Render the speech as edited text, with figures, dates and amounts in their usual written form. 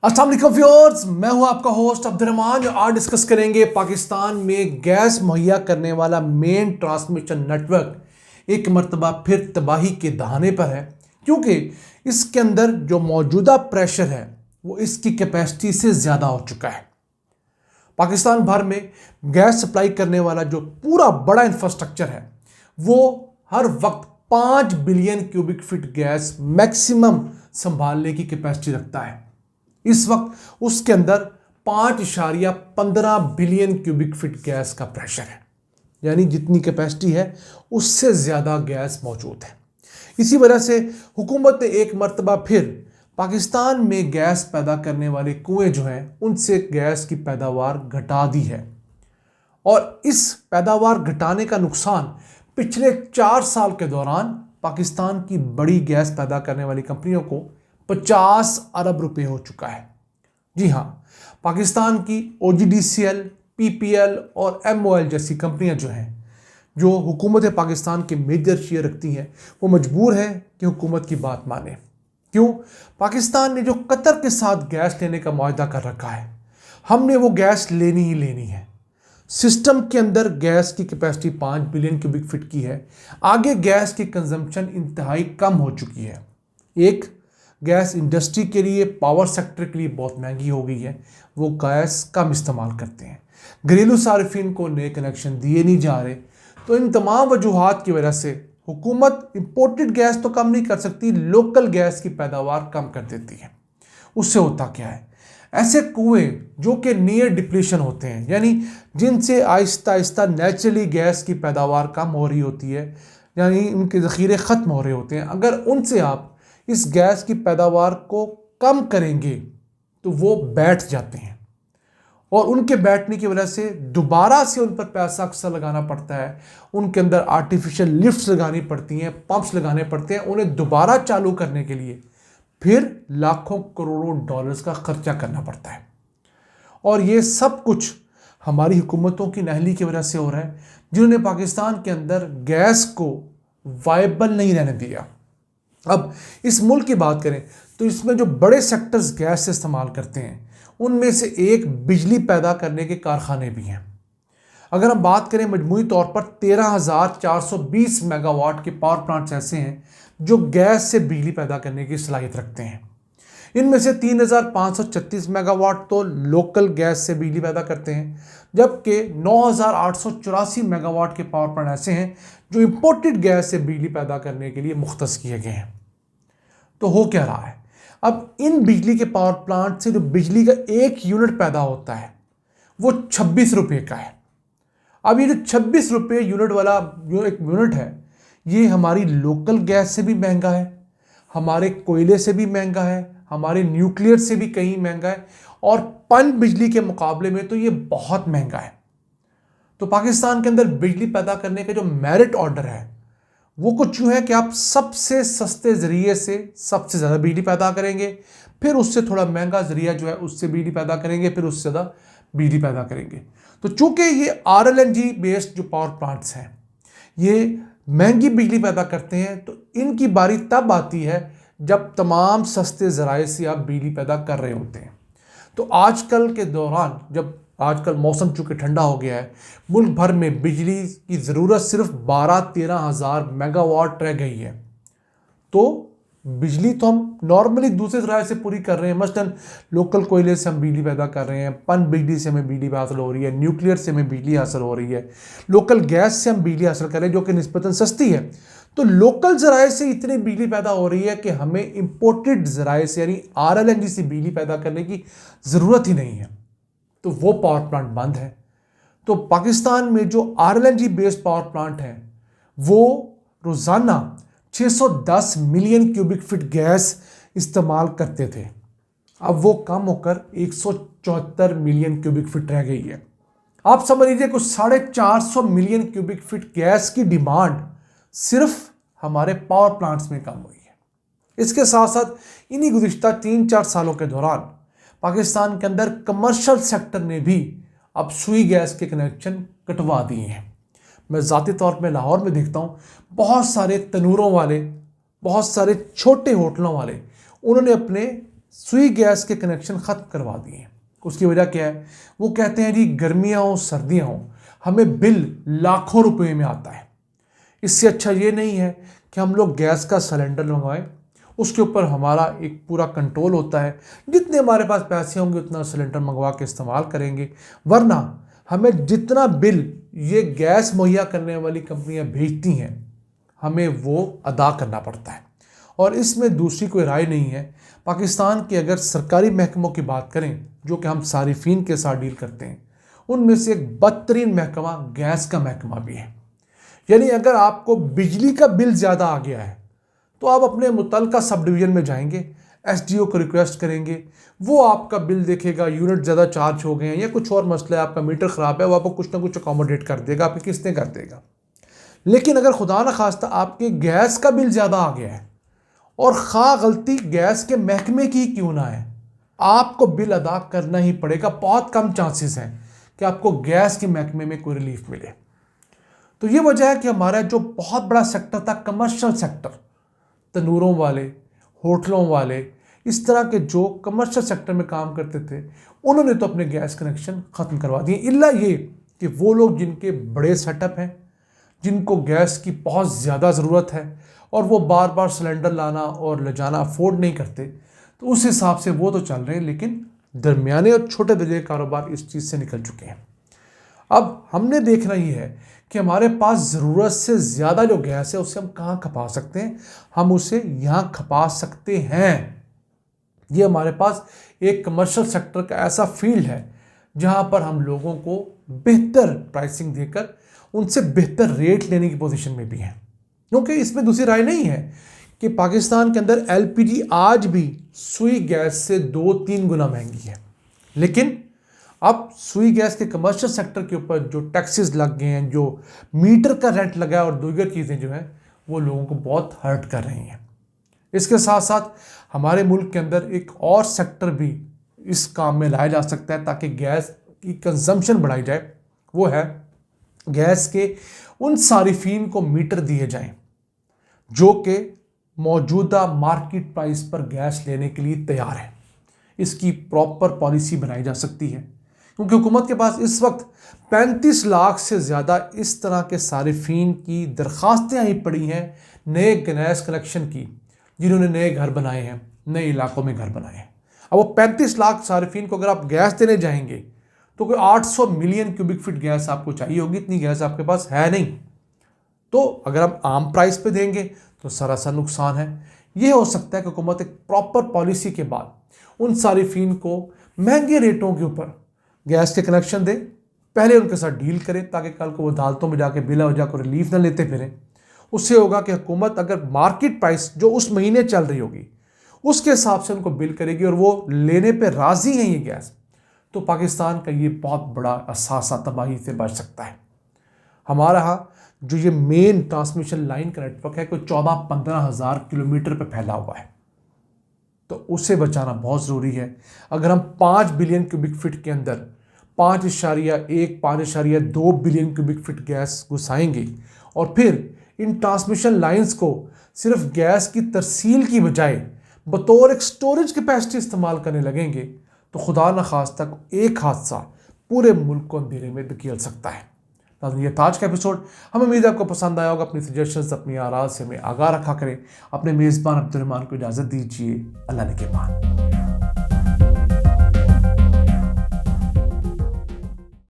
अस्सलाम वालेकुम व्यूअर्स, मैं हूं आपका होस्ट अब्दुर्रहमान। आज डिस्कस करेंगे पाकिस्तान में गैस मुहैया करने वाला मेन ट्रांसमिशन नेटवर्क एक मरतबा फिर तबाही के दहाने पर है, क्योंकि इसके अंदर जो मौजूदा प्रेशर है वो इसकी कैपेसिटी से ज़्यादा हो चुका है। पाकिस्तान भर में गैस सप्लाई करने वाला जो पूरा बड़ा इंफ्रास्ट्रक्चर है वो हर वक्त 5 billion cubic feet gas maximum संभालने की कैपेसिटी रखता है। इस वक्त उसके अंदर 5.15 बिलियन क्यूबिक फीट गैस का प्रेशर है, यानी जितनी कैपेसिटी है उससे ज़्यादा गैस मौजूद है। इसी वजह से हुकूमत ने एक मरतबा फिर पाकिस्तान में गैस पैदा करने वाले कुएं जो हैं उनसे गैस की पैदावार घटा दी है, और इस पैदावार घटाने का नुकसान पिछले 4 साल के दौरान पाकिस्तान की बड़ी गैस पैदा करने वाली कंपनियों को 50 अरब रुपए हो चुका है। जी हाँ, पाकिस्तान की OGDCL, PPL और MOL जैसी कंपनियां जो हैं, जो हुकूमत पाकिस्तान के मेजर शेयर रखती हैं, वो मजबूर है कि हुकूमत की बात माने। क्यों? पाकिस्तान ने जो कतर के साथ गैस लेने का मुआहदा कर रखा है, हमने वो गैस लेनी ही लेनी है। सिस्टम के अंदर गैस की कैपेसिटी 5 बिलियन क्यूबिक फीट की है। आगे गैस की कंजम्पशन इंतहाई कम हो चुकी है। एक गैस इंडस्ट्री के लिए, पावर सेक्टर के लिए बहुत महंगी हो गई है, वो गैस कम इस्तेमाल करते हैं। घरेलू सार्फिन को नए कनेक्शन दिए नहीं जा रहे। तो इन तमाम वजूहात की वजह से हुकूमत इंपोर्टेड गैस तो कम नहीं कर सकती, लोकल गैस की पैदावार कम कर देती है। उससे होता क्या है, ऐसे कुएं जो कि नियर डिप्लीशन होते हैं, यानी जिनसे आहिस्ता आहिस्ता नेचुरली गैस की पैदावार कम हो रही होती है, यानी उनके ज़ख़ीरे ख़त्म हो रहे होते हैं, अगर उनसे आप इस गैस की पैदावार को कम करेंगे तो वो बैठ जाते हैं, और उनके बैठने की वजह से दोबारा से उन पर पैसा अक्सर लगाना पड़ता है। उनके अंदर आर्टिफिशियल लिफ्ट्स लगानी पड़ती हैं, पंप्स लगाने पड़ते हैं। उन्हें दोबारा चालू करने के लिए फिर लाखों करोड़ों डॉलर्स का खर्चा करना पड़ता है, और ये सब कुछ हमारी हुकूमतों की नाअहली की वजह से हो रहा है, जिन्होंने पाकिस्तान के अंदर गैस को वायबल नहीं रहने दिया। अब इस मुल्क की बात करें तो इसमें जो बड़े सेक्टर्स गैस से इस्तेमाल करते हैं उनमें से एक बिजली पैदा करने के कारखाने भी हैं। अगर हम बात करें मजमूई तौर पर 13,420 मेगावाट के पावर प्लांट्स ऐसे हैं जो गैस से बिजली पैदा करने की सलाहियत रखते हैं। इनमें से 3,536 मेगावाट तो लोकल गैस से बिजली पैदा करते हैं, जबकि 9,884 मेगावाट के पावर प्लांट ऐसे हैं जो इंपोर्टेड गैस से बिजली पैदा करने के लिए मुख्तस किए गए हैं। तो हो क्या रहा है, अब इन बिजली के पावर प्लांट से जो बिजली का 1 यूनिट पैदा होता है वो 26 रुपये का है। अब ये जो 26 रुपये यूनिट वाला जो एक यूनिट है, ये हमारी लोकल गैस से भी महंगा है, हमारे कोयले से भी महंगा है, हमारे न्यूक्लियर से भी कहीं महंगा है, और पन बिजली के मुकाबले में तो ये बहुत महंगा है। तो पाकिस्तान के अंदर बिजली पैदा करने का जो मेरिट ऑर्डर है वो कुछ यूँ है कि आप सबसे सस्ते ज़रिए से सबसे ज़्यादा बिजली पैदा करेंगे, फिर उससे थोड़ा महंगा ज़रिया जो है उससे बिजली पैदा करेंगे, फिर उससे ज़्यादा बिजली पैदा करेंगे। तो चूँकि ये RLNG बेस्ड जो पावर प्लांट्स हैं ये महंगी बिजली पैदा करते हैं, तो इनकी बारी तब आती है जब तमाम सस्ते ज़राए से आप बिजली पैदा कर रहे होते हैं। तो आजकल के दौरान, जब आजकल मौसम चूँकि ठंडा हो गया है, मुल्क भर में बिजली की ज़रूरत सिर्फ 12-13 हज़ार मेगावाट रह गई है। तो बिजली तो हम नॉर्मली दूसरे ज़राए से पूरी कर रहे हैं, मसलन लोकल कोयले से हम बिजली पैदा कर रहे हैं, पन बिजली से हमें बिजली हासिल हो रही है, न्यूक्लियर से हमें बिजली हासिल हो रही है, लोकल गैस से हम बिजली हासिल कर रहे हैं जो कि निस्बतन सस्ती है। तो लोकल ज़राए से इतनी बिजली पैदा हो रही है कि हमें इंपोर्टेड ज़राए से यानी RLNG से बिजली पैदा करने की ज़रूरत ही नहीं है। तो वो पावर प्लांट बंद है। तो पाकिस्तान में जो RLNG बेस्ड पावर प्लांट हैं वो रोज़ाना 610 मिलियन क्यूबिक फीट गैस इस्तेमाल करते थे, अब वो कम होकर 174 मिलियन क्यूबिक फीट रह गई है। आप समझ लीजिए कुछ 450 मिलियन क्यूबिक फीट गैस की डिमांड सिर्फ हमारे पावर प्लांट्स में कम हुई है। इसके साथ साथ इन्हीं गुज़िश्ता 3-4 सालों के दौरान पाकिस्तान के अंदर कमर्शियल सेक्टर ने भी अब सुई गैस के कनेक्शन कटवा दिए हैं। मैं ज़ाती तौर पे लाहौर में देखता हूँ बहुत सारे तनूरों वाले, बहुत सारे छोटे होटलों वाले, उन्होंने अपने सुई गैस के कनेक्शन ख़त्म करवा दिए हैं। उसकी वजह क्या है? वो कहते हैं जी गर्मियाँ हो सर्दियाँ हो, हमें बिल लाखों रुपए में आता है। इससे अच्छा ये नहीं है कि हम लोग गैस का सिलेंडर मंगवाएं, उसके ऊपर हमारा एक पूरा कंट्रोल होता है, जितने हमारे पास पैसे होंगे उतना सिलेंडर मंगवा के इस्तेमाल करेंगे, वरना हमें जितना बिल ये गैस मुहैया करने वाली कंपनियां भेजती हैं हमें वो अदा करना पड़ता है। और इसमें दूसरी कोई राय नहीं है। पाकिस्तान के अगर सरकारी महकमों की बात करें जो कि हम सारिफीन के साथ डील करते हैं, उनमें से एक बदतरीन महकमा गैस का महकमा भी है। यानी अगर आपको बिजली का बिल ज़्यादा आ गया है तो आप अपने मुतलका सब डिवीज़न में जाएंगे, एसडीओ को रिक्वेस्ट करेंगे, वो आपका बिल देखेगा, यूनिट ज़्यादा चार्ज हो गए हैं या कुछ और मसला है, आपका मीटर ख़राब है, वो आपको कुछ ना कुछ अकोमोडेट कर देगा, आपकी किस्तें कर देगा। लेकिन अगर खुदा न खास्ता आपके गैस का बिल ज़्यादा आ गया है, और खा गलती गैस के महकमे की क्यों ना है, आपको बिल अदा करना ही पड़ेगा। बहुत कम चांसेस हैं कि आपको गैस के महकमे में कोई रिलीफ मिले। तो ये वजह है कि हमारा जो बहुत बड़ा सेक्टर था कमर्शियल सेक्टर, तनूरों वाले, होटलों वाले, इस तरह के जो कमर्शियल सेक्टर में काम करते थे, उन्होंने तो अपने गैस कनेक्शन ख़त्म करवा दिए। इल्ला ये कि वो लोग जिनके बड़े सेटअप हैं, जिनको गैस की बहुत ज़्यादा ज़रूरत है और वो बार बार सिलेंडर लाना और ले जाना अफोर्ड नहीं करते, तो उस हिसाब से वो तो चल रहे हैं, लेकिन दरमियाने और छोटे दर्जे के कारोबार इस चीज़ से निकल चुके हैं। अब हमने देखना ये है कि हमारे पास ज़रूरत से ज़्यादा जो गैस है उसे हम कहाँ खपा सकते हैं, हम उसे यहाँ खपा सकते हैं। ये हमारे पास एक कमर्शियल सेक्टर का ऐसा फील्ड है जहाँ पर हम लोगों को बेहतर प्राइसिंग देकर उनसे बेहतर रेट लेने की पोजीशन में भी हैं। क्योंकि इसमें दूसरी राय नहीं है कि पाकिस्तान के अंदर एलपीजी आज भी सुई गैस से 2-3 गुना महंगी है। लेकिन अब सुई गैस के कमर्शियल सेक्टर के ऊपर जो टैक्सेस लग गए हैं, जो मीटर का रेंट लगा है और दीगर चीज़ें जो हैं वो लोगों को बहुत हर्ट कर रही हैं। इसके साथ साथ हमारे मुल्क के अंदर एक और सेक्टर भी इस काम में लाया जा सकता है ताकि गैस की कंजम्पशन बढ़ाई जाए। वो है गैस के उन सारिफीन को मीटर दिए जाएं जो कि मौजूदा मार्केट प्राइस पर गैस लेने के लिए तैयार है। इसकी प्रॉपर पॉलिसी बनाई जा सकती है, क्योंकि हुकूमत के पास इस वक्त 35 लाख से ज़्यादा इस तरह के सारिफीन की दरख्वास्तें आई पड़ी हैं नए गैस कनेक्शन की, जिन्होंने नए घर बनाए हैं, नए इलाकों में घर बनाए हैं। अब वो 35 लाख सारिफीन को अगर आप गैस देने जाएंगे तो कोई 800 मिलियन क्यूबिक फीट गैस आपको चाहिए होगी, इतनी गैस आपके पास है नहीं। तो अगर हम आम प्राइस पे देंगे तो सरासर नुकसान है। ये हो सकता है कि हुकूमत एक प्रॉपर पॉलिसी के बाद उन सारिफीन को महंगे रेटों के ऊपर गैस के कनेक्शन दे, पहले उनके साथ डील करें ताकि कल को वो अदालतों में जाके बिला वजह को रिलीफ ना लेते फिरें। उससे होगा कि हुकूमत अगर मार्केट प्राइस जो उस महीने चल रही होगी उसके हिसाब से उनको बिल करेगी और वो लेने पे राज़ी हैं ये गैस, तो पाकिस्तान का ये बहुत बड़ा असासा तबाही से बच सकता है। हमारा यहाँ जो ये मेन ट्रांसमिशन लाइन का नेटवर्क है कोई 14-15 हज़ार किलोमीटर पर फैला हुआ है, तो उसे बचाना बहुत ज़रूरी है। अगर हम 5 बिलियन क्यूबिक फीट के अंदर 5.2 बिलियन क्यूबिक फीट गैस घुसाएंगे और फिर इन ट्रांसमिशन लाइंस को सिर्फ गैस की तरसील की बजाय बतौर एक स्टोरेज कैपेसिटी इस्तेमाल करने लगेंगे, तो खुदा न खास्ता एक हादसा पूरे मुल्क को अंधेरे में धकेल सकता है। ये था आज का एपिसोड। हमें उम्मीद है आपको पसंद आया होगा। अपनी सजेशंस, अपनी आराज़ से हमें आगाह रखा करें। अपने मेज़बान अब्दुल रहमान को इजाज़त दीजिए। अल्लाह ने के मान।